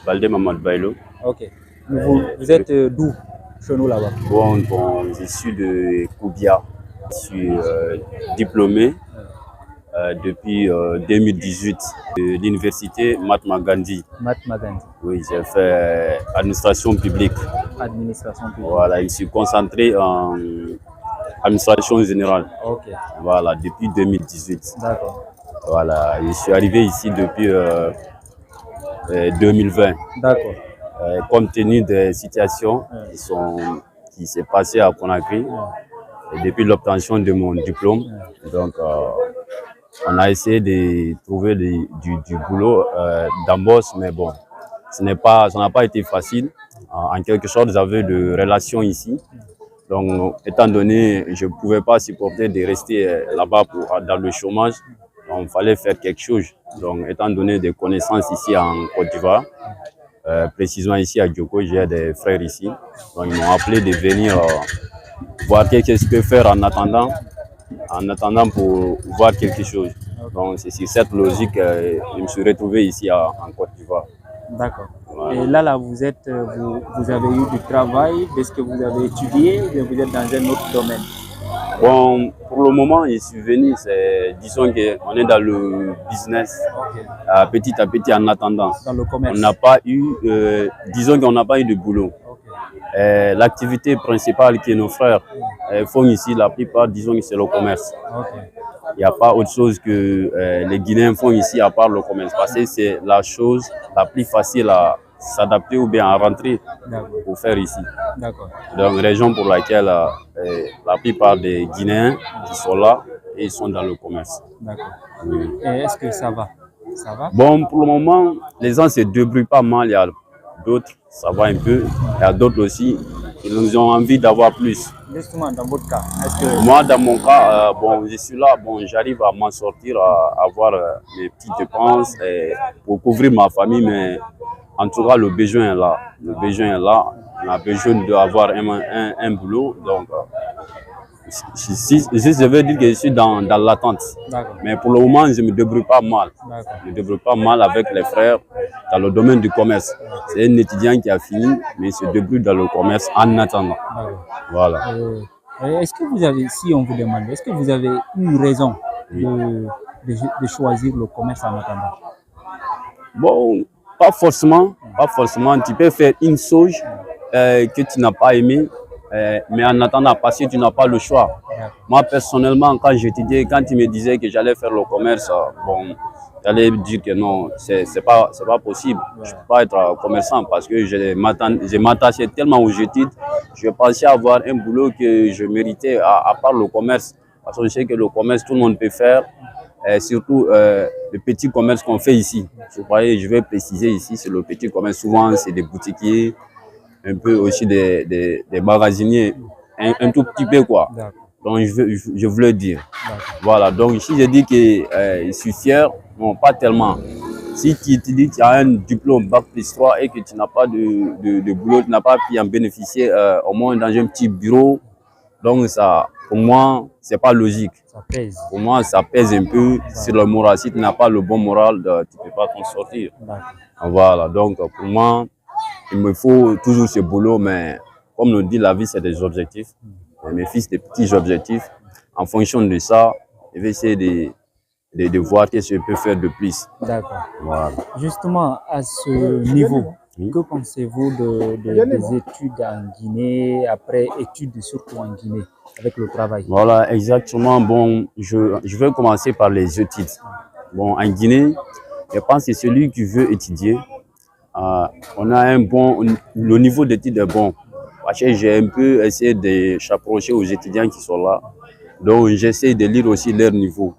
Baldé Mamad Bailo. Ok. Vous êtes d'où chez nous là-bas? Bon, je suis de Koubia. Je suis diplômé depuis 2018 de l'université Mahatma Gandhi. Mahatma Gandhi. Oui, j'ai fait administration publique. Administration publique. Voilà, je suis concentré en administration générale. Ok. Voilà, depuis 2018. D'accord. Voilà, je suis arrivé ici depuis 2020. D'accord. Compte tenu des situations qui s'est passées à Conakry, et depuis l'obtention de mon diplôme, donc on a essayé de trouver du boulot d'embauche, mais bon, ça n'a pas été facile. En quelque sorte, j'avais de relations ici. Donc, étant donné que je ne pouvais pas supporter de rester là-bas dans le chômage, donc, il fallait faire quelque chose. Donc, étant donné des connaissances ici en Côte d'Ivoire, précisément ici à Djoko, j'ai des frères ici. Donc, ils m'ont appelé de venir voir ce que je peux faire en attendant pour voir quelque chose. Donc, c'est sur cette logique que je me suis retrouvé ici en Côte d'Ivoire. D'accord. Et là, vous êtes, vous avez eu du travail, est-ce que vous avez étudié ou bien vous êtes dans un autre domaine? Bon, pour le moment, je suis venu, disons qu'on est dans le business, petit à petit en attendant. Dans le commerce. On n'a pas eu, disons qu'on n'a pas eu de boulot. L'activité principale que nos frères font ici, la plupart, disons que c'est le commerce. Il n'y a pas autre chose que les Guinéens font ici à part le commerce, parce que c'est la chose la plus facile à s'adapter ou bien à rentrer pour faire ici. Donc, raison pour laquelle la plupart des Guinéens qui sont là, ils sont dans le commerce. Oui. Et est-ce que ça va? Ça va? Bon, pour le moment, les gens se débrouillent pas mal. Il y a d'autres, ça va un peu. Il y a d'autres aussi, ils ont envie d'avoir plus. Justement, dans votre cas, est-ce que... Moi, dans mon cas, bon, je suis là, bon, j'arrive à m'en sortir, à avoir mes petites dépenses pour couvrir ma famille, mais en tout cas, le besoin est là. Le besoin est là. On a besoin d'avoir un boulot. Donc, je veux dire que je suis dans l'attente. Mais pour le moment, je ne me débrouille pas mal. Je me débrouille pas mal avec les frères dans le domaine du commerce. C'est un étudiant qui a fini, mais il se débrouille dans le commerce en attendant. Voilà. Est-ce que vous avez, si on vous demande, est-ce que vous avez eu raison de choisir le commerce en attendant? Bon, pas forcément. Pas forcément. Tu peux faire une chose que tu n'as pas aimée, mais en attendant, parce que tu n'as pas le choix. Moi, personnellement, quand j'étudiais, quand tu me disais que j'allais faire le commerce, bon, j'allais dire que non, c'est pas possible. Je ne peux pas être commerçant parce que je m'attachais tellement aux études. Je pensais avoir un boulot que je méritais à part le commerce. Parce que je sais que le commerce, tout le monde peut faire. Surtout le petit commerce qu'on fait ici. Je vais préciser ici, c'est le petit commerce. Souvent, c'est des boutiquiers, un peu aussi des magasiniers, un tout petit peu quoi. Donc, je voulais dire. Voilà, donc ici, je dis que je suis fier, non, pas tellement. Si tu te dis que tu as un diplôme Bac plus 3 et que tu n'as pas de boulot, tu n'as pas pu en bénéficier au moins dans un petit bureau, donc ça, pour moi, c'est pas logique. Ça pèse. Pour moi, ça pèse un peu sur le moral. Si tu n'as pas le bon moral, tu ne peux pas t'en sortir. Voilà, donc pour moi, il me faut toujours ce boulot, mais comme nous dit, la vie, c'est des objectifs. Je me fixe des petits objectifs. En fonction de ça, je vais essayer de voir ce que je peux faire de plus. D'accord. Voilà. Justement, à ce niveau, que pensez-vous des études en Guinée, après études surtout en Guinée, avec le travail? Voilà, exactement. Bon, je vais commencer par les études. Bon, en Guinée, je pense que celui qui veut étudier, on a le niveau d'études est bon. Parce que j'ai un peu essayé de s'approcher aux étudiants qui sont là. Donc, j'essaie de lire aussi leur niveau.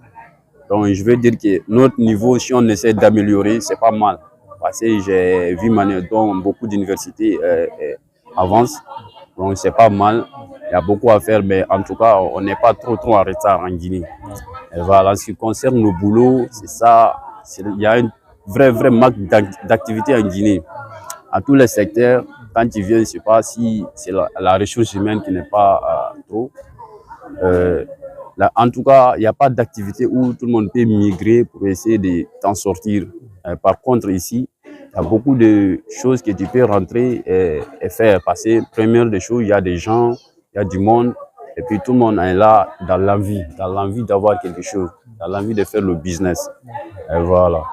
Donc, je veux dire que notre niveau, si on essaie d'améliorer, c'est pas mal. Parce que j'ai vu dont beaucoup d'universités avancent. Donc, c'est pas mal. Il y a beaucoup à faire, mais en tout cas, on n'est pas trop en retard en Guinée. Et voilà, en ce qui concerne le boulot, c'est ça. Il y a un vrai manque d'activité en Guinée. À tous les secteurs, quand tu viens, je ne sais pas si c'est la ressource humaine qui n'est pas trop. En tout cas, il n'y a pas d'activité où tout le monde peut migrer pour essayer de t'en sortir. Par contre, ici, Il y a beaucoup de choses que tu peux rentrer et faire. Parce que, première des choses, il y a des gens, il y a du monde. Et puis tout le monde est là dans l'envie d'avoir quelque chose, dans l'envie de faire le business. Et voilà.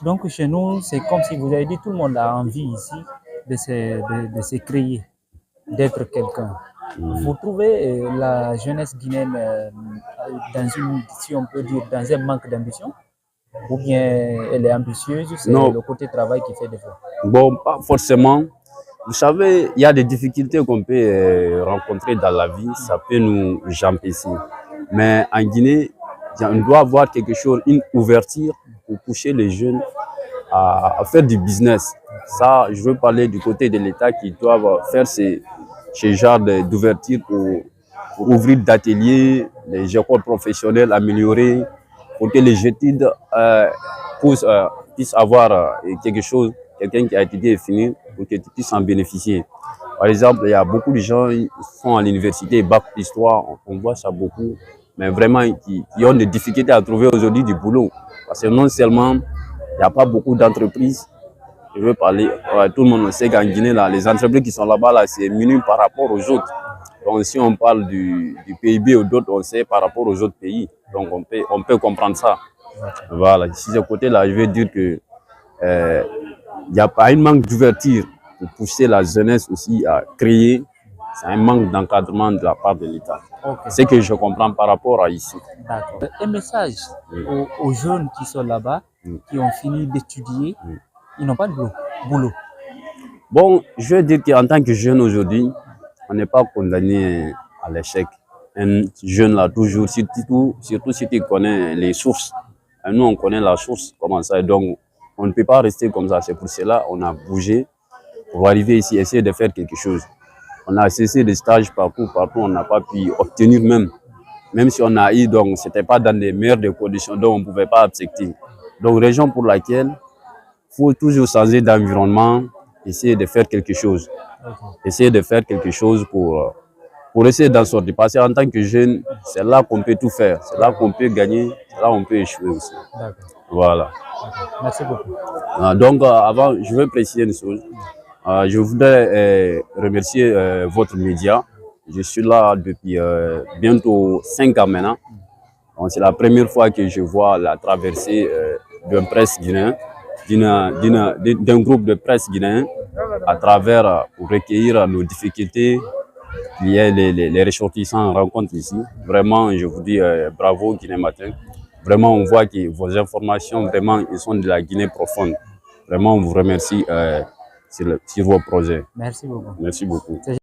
Donc chez nous, c'est comme si vous avez dit, tout le monde a envie ici de se créer, d'être quelqu'un. Vous trouvez la jeunesse guinéenne dans une, si on peut dire, dans un manque d'ambition? Ou bien elle est ambitieuse, c'est le côté travail qui fait défaut? Bon, pas forcément. Vous savez, il y a des difficultés qu'on peut rencontrer dans la vie, ça peut nous empêcher. Mais en Guinée, on doit avoir quelque chose, une ouverture pour pousser les jeunes à faire du business. Ça, je veux parler du côté de l'État qui doivent faire ce genre d'ouverture pour ouvrir d'ateliers, les écoles professionnelles améliorer, pour que les études puissent avoir quelque chose, quelqu'un qui a étudié et fini, pour que tu puisses en bénéficier. Par exemple, il y a beaucoup de gens qui font à l'université bac d'histoire, on voit ça beaucoup, mais vraiment qui ont des difficultés à trouver aujourd'hui du boulot. Parce que non seulement il n'y a pas beaucoup d'entreprises, je veux parler, tout le monde sait qu'en Guinée, là, les entreprises qui sont là-bas, là, c'est minime par rapport aux autres. Donc si on parle du PIB ou d'autres, on sait par rapport aux autres pays. Donc on peut comprendre ça. Voilà, si ce côté-là, je veux dire que il n'y a pas un manque d'ouverture pour pousser la jeunesse aussi à créer. C'est un manque d'encadrement de la part de l'État. Okay. C'est que je comprends par rapport à ici. D'accord. Un message aux jeunes qui sont là-bas, qui ont fini d'étudier, ils n'ont pas de boulot. Bon, je veux dire qu'en tant que jeune aujourd'hui, on n'est pas condamné à l'échec. Un jeune là, toujours, surtout si tu connais les sources. Et nous, on connaît la source, comment ça. Donc, on ne peut pas rester comme ça. C'est pour cela qu'on a bougé pour arriver ici, essayer de faire quelque chose. On a cessé des stages partout, on n'a pas pu obtenir même si on a eu, donc c'était pas dans les meilleures conditions, donc on ne pouvait pas accepter. Donc, raison pour laquelle il faut toujours changer d'environnement, essayer de faire quelque chose. Essayer de faire quelque chose pour essayer d'en sortir. Parce qu'en tant que jeune, c'est là qu'on peut tout faire. C'est là qu'on peut gagner, c'est là qu'on peut échouer aussi. Voilà. Merci beaucoup. Donc, avant, je veux préciser une chose. Je voudrais remercier votre média. Je suis là depuis bientôt 5 ans maintenant. C'est la première fois que je vois la traversée d'un presse guinéen, d'un groupe de presse guinéen à travers pour recueillir nos difficultés qu'il y a les ressortissants rencontrent ici. Vraiment, je vous dis bravo Guinée Matin. Vraiment, on voit que vos informations, vraiment, ils sont de la Guinée profonde. Vraiment, on vous remercie sur vos projets. Merci beaucoup. Merci beaucoup.